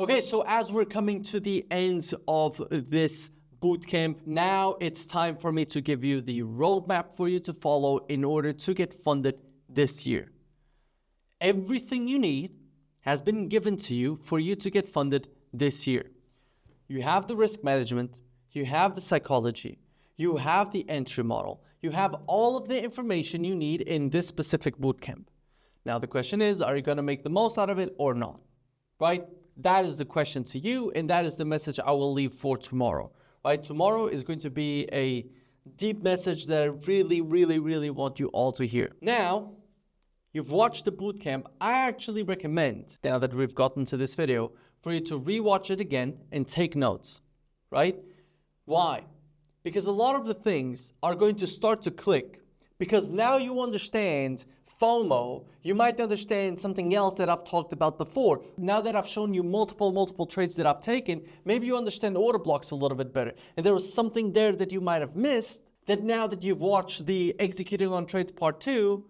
Okay, so as we're coming to the end of this bootcamp, now it's time for me to give you the roadmap for you to follow in order to get funded this year. Everything you need has been given to you for you to get funded this year. You have the risk management, you have the psychology, you have the entry model, you have all of the information you need in this specific bootcamp. Now the question is, are you going to make the most out of it or not? Right? That is the question to you, and that is the message I will leave for tomorrow. Right? Tomorrow is going to be a deep message that I really want you all to hear. Now, you've watched the bootcamp. I actually recommend, now that we've gotten to this video, for you to rewatch it again and take notes, right? Why? Because a lot of the things are going to start to click, because now you understand FOMO. You might understand something else that I've talked about before. Now that I've shown you multiple trades that I've taken, maybe you understand order blocks a little bit better. And there was something there that you might have missed that now that you've watched the Executing on Trades Part 2,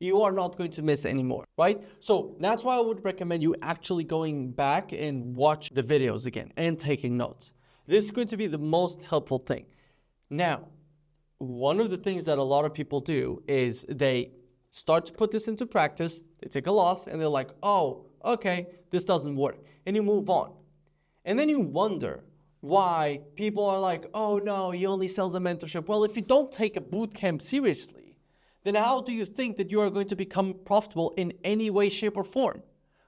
you are not going to miss anymore, right? So that's why I would recommend you actually going back and watch the videos again and taking notes. This is going to be the most helpful thing. Now, one of the things that a lot of people do is they start to put this into practice, they take a loss, and they're like, oh, okay, this doesn't work. And you move on. And then you wonder why people are like, oh no, he only sells a mentorship. Well, if you don't take a bootcamp seriously, then how do you think that you are going to become profitable in any way, shape, or form,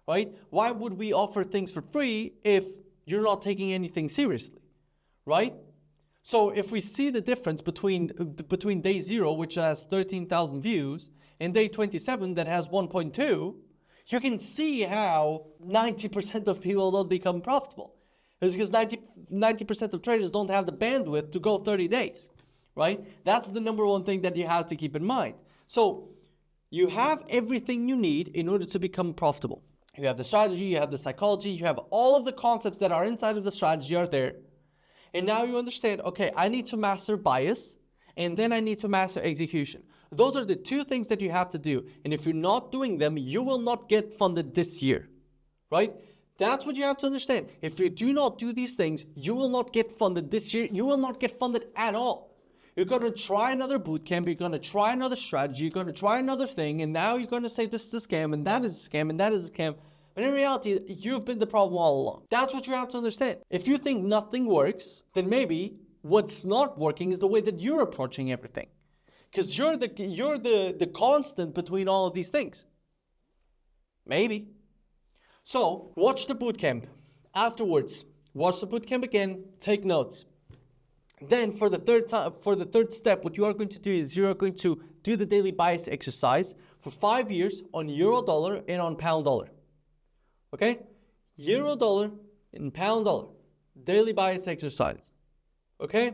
right? Why would we offer things for free if you're not taking anything seriously, right? So if we see the difference between day 0, which has 13,000 views, and day 27 that has 1.2, you can see how 90% of people don't become profitable. It's because 90% of traders don't have the bandwidth to go 30 days, right? That's the number one thing that you have to keep in mind. So you have everything you need in order to become profitable. You have the strategy, you have the psychology, you have all of the concepts that are inside of the strategy are there. And now you understand, okay, I need to master bias, and then I need to master execution. Those are the two things that you have to do. And if you're not doing them, you will not get funded this year, right? That's what you have to understand. If you do not do these things, you will not get funded this year. You will not get funded at all. You're going to try another bootcamp. You're going to try another strategy. You're going to try another thing. And now you're going to say this is a scam, and that is a scam, and that is a scam. But in reality, you've been the problem all along. That's what you have to understand. If you think nothing works, then maybe what's not working is the way that you're approaching everything. Because you're the constant between all of these things. Maybe. So, watch the bootcamp. Afterwards, watch the bootcamp again, take notes. Then for the third step, what you are going to do is you are going to do the daily bias exercise for 5 years on euro dollar and on pound dollar. Okay? Euro dollar and pound dollar. Daily bias exercise. Okay?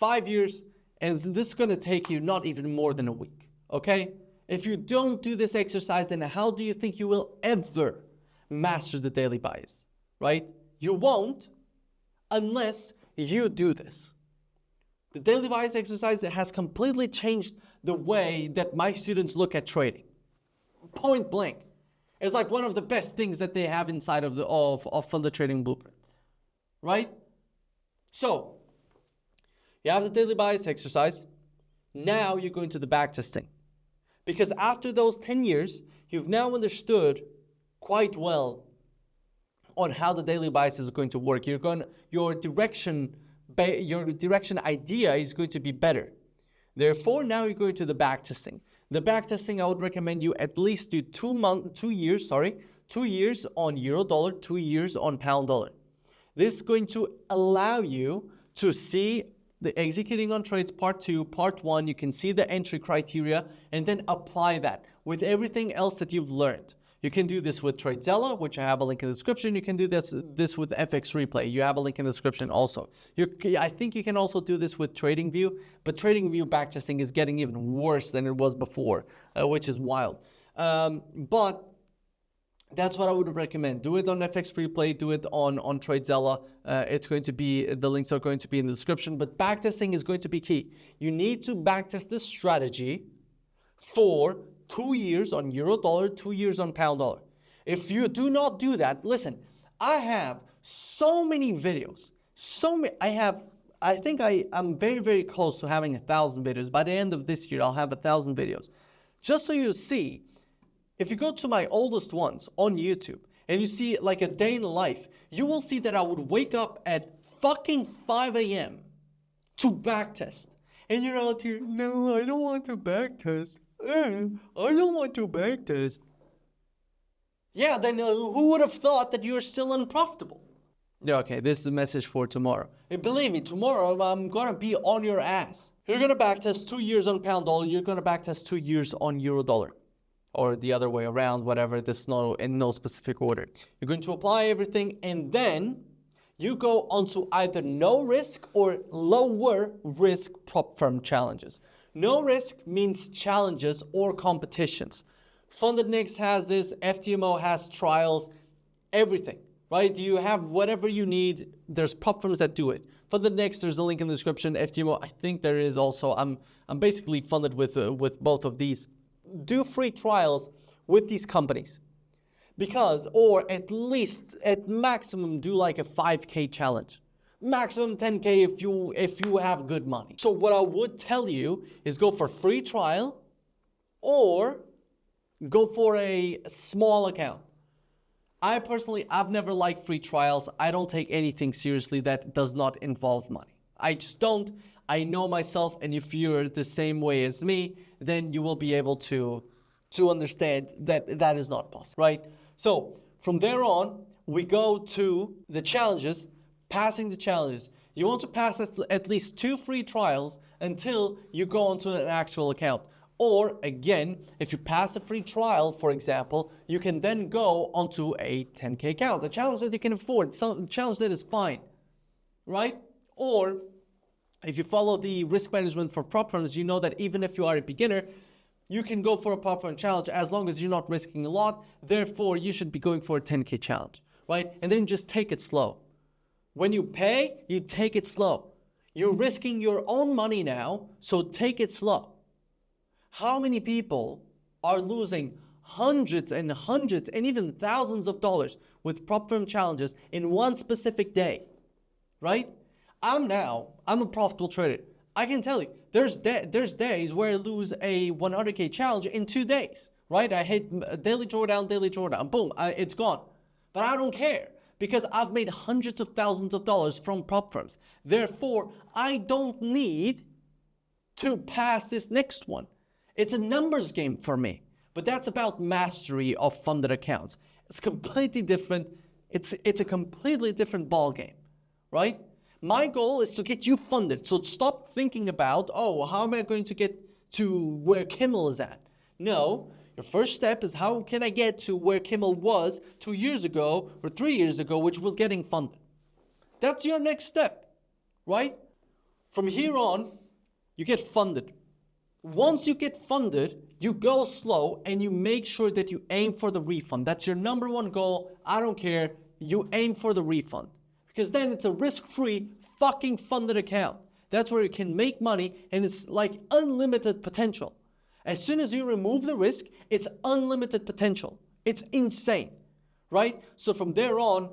5 years, and this is going to take you not even more than a week. Okay? If you don't do this exercise, then how do you think you will ever master the daily bias? Right? You won't unless you do this. The daily bias exercise has completely changed the way that my students look at trading. Point blank. It's like one of the best things that they have inside of the trading blueprint, right? So you have the daily bias exercise. Now you're going to the backtesting, because after those 10 years, you've now understood quite well on how the daily bias is going to work. Your direction idea is going to be better. Therefore, now you're going to the backtesting. The backtesting, I would recommend you at least do 2 years on euro dollar, 2 years on pound dollar. This is going to allow you to see the Executing on Trades Part 2, Part 1. You can see the entry criteria and then apply that with everything else that you've learned. You can do this with TradeZella, which I have a link in the description. You can do this with FX Replay. You have a link in the description also. I think you can also do this with TradingView, but TradingView backtesting is getting even worse than it was before, which is wild. But that's what I would recommend. Do it on FX Replay. Do it on TradeZella. The links are going to be in the description. But backtesting is going to be key. You need to backtest this strategy for 2 years on euro dollar, 2 years on pound dollar. If you do not do that, listen, I have so many videos, I think I'm very, very close to having 1,000 videos. By the end of this year, I'll have 1,000 videos. Just so you see, if you go to my oldest ones on YouTube and you see like a day in life, you will see that I would wake up at fucking 5 a.m. to backtest. And you're out here, no, I don't want to backtest. I don't want to backtest. Yeah, then who would have thought that you're still unprofitable? Yeah, okay, this is a message for tomorrow. And believe me, tomorrow I'm gonna be on your ass. You're gonna backtest 2 years on pound dollar, you're gonna backtest 2 years on euro dollar. Or the other way around, whatever, this in no specific order. You're going to apply everything and then you go onto either no risk or lower risk prop firm challenges. No risk means challenges or competitions. Funded Nix has this, FTMO has trials, everything, right? You have whatever you need. There's prop firms that do it. Funded Nix, there's a link in the description. FTMO, I think there is also. I'm basically funded with both of these. Do free trials with these companies. Because, or at least, at maximum, do like a 5K challenge. Maximum 10K if you have good money. So what I would tell you is go for free trial or go for a small account. I personally, I've never liked free trials. I don't take anything seriously that does not involve money. I just don't. I know myself, and if you're the same way as me, then you will be able to understand that that is not possible, right? So from there on, we go to the challenges, passing the challenges. You want to pass at least 2 free trials until you go onto an actual account. Or again, if you pass a free trial, for example, you can then go onto a 10K account, a challenge that you can afford, a challenge that is fine, right? Or if you follow the risk management for prop firms, you know that even if you are a beginner, you can go for a prop firm challenge as long as you're not risking a lot. Therefore, you should be going for a 10K challenge, right? And then just take it slow. When you pay, you take it slow. You're risking your own money now, so take it slow. How many people are losing hundreds and even thousands of dollars with prop firm challenges in one specific day, right? I'm a profitable trader. I can tell you, there's days where I lose a 100K challenge in 2 days, right? I hit daily drawdown, boom, it's gone. But I don't care because I've made hundreds of thousands of dollars from prop firms. Therefore, I don't need to pass this next one. It's a numbers game for me, but that's about mastery of funded accounts. It's completely different. It's a completely different ball game, right? My goal is to get you funded. So stop thinking about, oh, how am I going to get to where Kimmel is at? No, your first step is how can I get to where Kimmel was 2 years ago or 3 years ago, which was getting funded. That's your next step, right? From here on, you get funded. Once you get funded, you go slow and you make sure that you aim for the refund. That's your number one goal. I don't care. You aim for the refund. Because then it's a risk-free fucking funded account. That's where you can make money and it's like unlimited potential. As soon as you remove the risk, it's unlimited potential. It's insane, right? So from there on,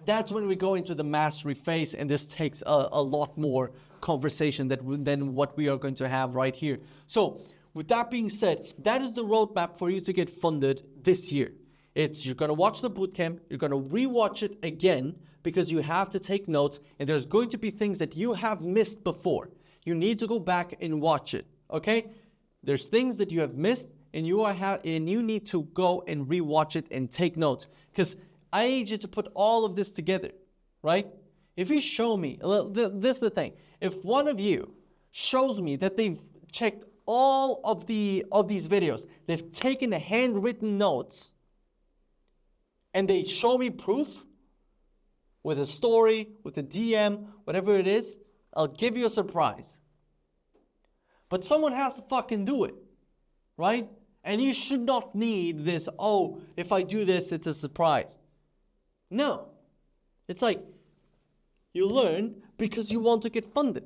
that's when we go into the mastery phase, and this takes a lot more conversation than what we are going to have right here. So with that being said, that is the roadmap for you to get funded this year. You're going to watch the bootcamp, you're going to rewatch it again because you have to take notes, and there's going to be things that you have missed before. You need to go back and watch it, okay? There's things that you have missed, and you need to go and rewatch it and take notes, because I need you to put all of this together, right? If you show me, this is the thing. If one of you shows me that they've checked all of these videos, they've taken the handwritten notes, and they show me proof with a story, with a DM, whatever it is, I'll give you a surprise. But someone has to fucking do it, right? And you should not need this, oh, if I do this, it's a surprise. No. It's like you learn because you want to get funded.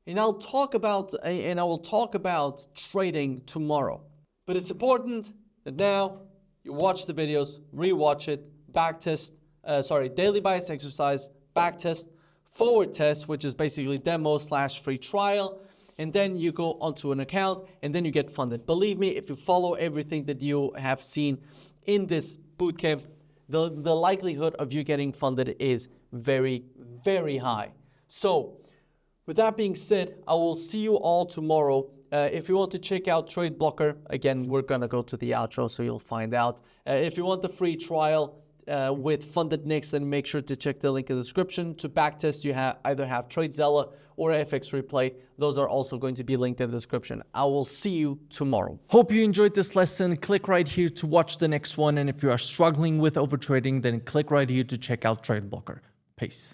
And I will talk about trading tomorrow. But it's important that now you watch the videos, rewatch it, daily bias exercise, back test, forward test, which is basically demo / free trial. And then you go onto an account and then you get funded. Believe me, if you follow everything that you have seen in this bootcamp, the likelihood of you getting funded is very, very high. So with that being said, I will see you all tomorrow. If you want to check out Trade Blocker, again, we're going to go to the outro so you'll find out. If you want the free trial with funded nicks, then make sure to check the link in the description. To backtest, you either have TradeZella or FX Replay. Those are also going to be linked in the description. I will see you tomorrow. Hope you enjoyed this lesson. Click right here to watch the next one. And if you are struggling with overtrading, then click right here to check out Trade Blocker. Peace.